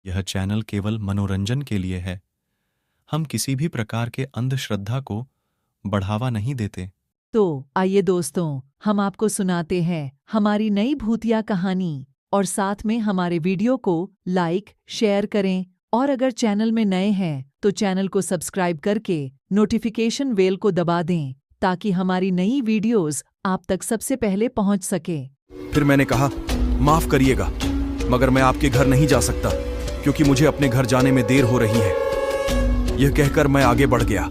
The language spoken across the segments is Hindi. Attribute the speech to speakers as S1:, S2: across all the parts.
S1: यह चैनल केवल मनोरंजन के लिए है। हम किसी भी प्रकार के अंधश्रद्धा को बढ़ावा नहीं देते।
S2: तो आइए दोस्तों, हम आपको सुनाते हैं हमारी नई भूतिया कहानी, और साथ में हमारे वीडियो को लाइक शेयर करें, और अगर चैनल में नए हैं तो चैनल को सब्सक्राइब करके नोटिफिकेशन बेल को दबा दें ताकि हमारी नई वीडियोस आप तक सबसे पहले पहुंच सके।
S3: फिर मैंने कहा, माफ करिएगा, मगर मैं आपके घर नहीं जा सकता क्योंकि मुझे अपने घर जाने में देर हो रही है। यह कहकर मैं आगे बढ़ गया।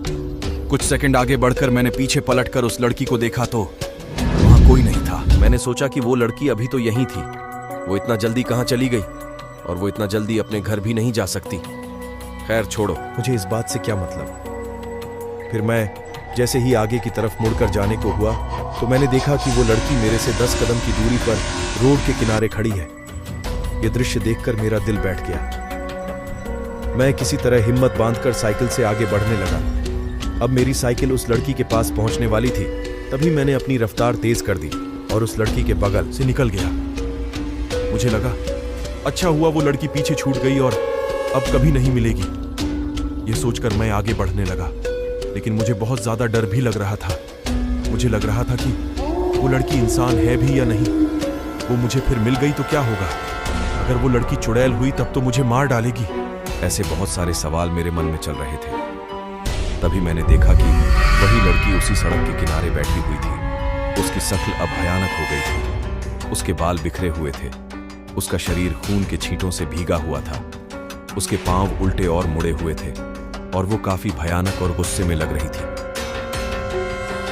S3: कुछ सेकंड आगे बढ़कर मैंने पीछे पलटकर उस लड़की को देखा तो वहां कोई नहीं था। मैंने सोचा कि वो लड़की अभी तो यहीं थी। वो इतना जल्दी कहाँ चली गई, और वो इतना जल्दी अपने घर भी नहीं जा सकती। खैर छोड़ो, मुझे इस बात से क्या मतलब। फिर मैं जैसे ही आगे की तरफ मुड़कर जाने को हुआ तो मैंने देखा कि वो लड़की मेरे से 10 कदम की दूरी पर रोड के किनारे खड़ी है। यह दृश्य देखकर मेरा दिल बैठ गया। मैं किसी तरह हिम्मत बांधकर साइकिल से आगे बढ़ने लगा। अब मेरी साइकिल उस लड़की के पास पहुंचने वाली थी। तभी मैंने अपनी रफ्तार तेज कर दी और उस लड़की के बगल से निकल गया। मुझे लगा, अच्छा हुआ वो लड़की पीछे छूट गई और अब कभी नहीं मिलेगी। यह सोचकर मैं आगे बढ़ने लगा, लेकिन मुझे बहुत ज्यादा डर भी लग रहा था। मुझे लग रहा था कि वो लड़की इंसान है भी या नहीं। वो मुझे फिर मिल गई तो क्या होगा? अगर वो लड़की चुड़ैल हुई तब तो मुझे मार डालेगी। ऐसे बहुत सारे सवाल मेरे मन में चल रहे थे। तभी मैंने देखा कि वही लड़की उसी सड़क के किनारे बैठी हुई थी। उसकी शक्ल अब भयानक हो गई थी। उसके बाल बिखरे हुए थे। उसका शरीर खून के छींटों से भीगा हुआ था। उसके पांव उल्टे और मुड़े हुए थे और वो काफी भयानक और गुस्से में लग रही थी।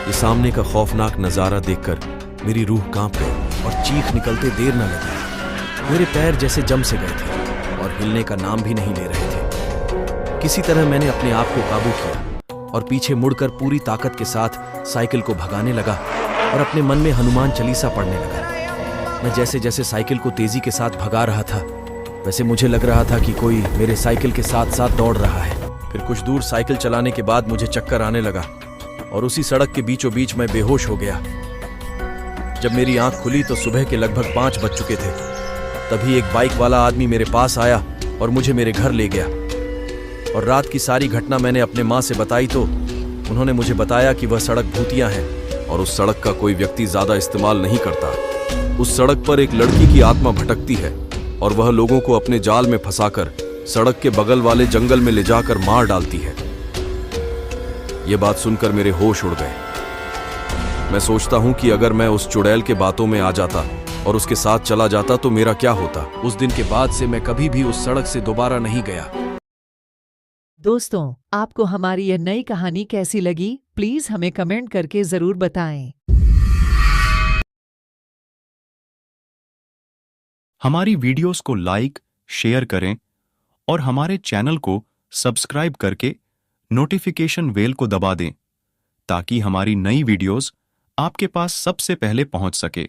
S3: ये सामने का खौफनाक नजारा देखकर मेरी रूह कांप गई और चीख निकलते देर न लगी। मेरे पैर जैसे जम से गए थे और हिलने का नाम भी नहीं ले रहे थे। किसी तरह मैंने अपने आप को काबू किया और पीछे मुड़कर पूरी ताकत के साथ साइकिल को भगाने लगा और अपने मन में हनुमान चालीसा पढ़ने लगा। मैं जैसे जैसे साइकिल को तेजी के साथ भगा रहा था, वैसे मुझे लग रहा था कि कोई मेरे साइकिल के साथ साथ दौड़ रहा है। फिर कुछ दूर साइकिल चलाने के बाद मुझे चक्कर आने लगा और उसी सड़क के बीचों बीच मैं बेहोश हो गया। जब मेरी आंख खुली तो सुबह के लगभग 5 बज चुके थे। तभी एक बाइक वाला आदमी मेरे पास आया और मुझे मेरे घर ले गया। और रात की सारी घटना मैंने अपने माँ से बताई तो उन्होंने मुझे बताया कि वह सड़क भूतिया है और उस सड़क का कोई व्यक्ति ज्यादा इस्तेमाल नहीं करता। उस सड़क पर एक लड़की की आत्मा भटकती है और वह लोगों को अपने जाल में फंसाकर सड़क के बगल वाले जंगल में ले जाकर मार डालती है। यह बात सुनकर मेरे होश उड़ गए। मैं सोचता हूं कि अगर मैं उस चुड़ैल के बातों में आ जाता और उसके साथ चला जाता तो मेरा क्या होता। उस दिन के बाद से मैं कभी भी उस सड़क से दोबारा नहीं गया।
S2: दोस्तों, आपको हमारी यह नई कहानी कैसी लगी, प्लीज हमें कमेंट करके जरूर बताएं।
S1: हमारी वीडियोस को लाइक शेयर करें और हमारे चैनल को सब्सक्राइब करके नोटिफिकेशन बेल को दबा दें ताकि हमारी नई वीडियोस आपके पास सबसे पहले पहुंच सके।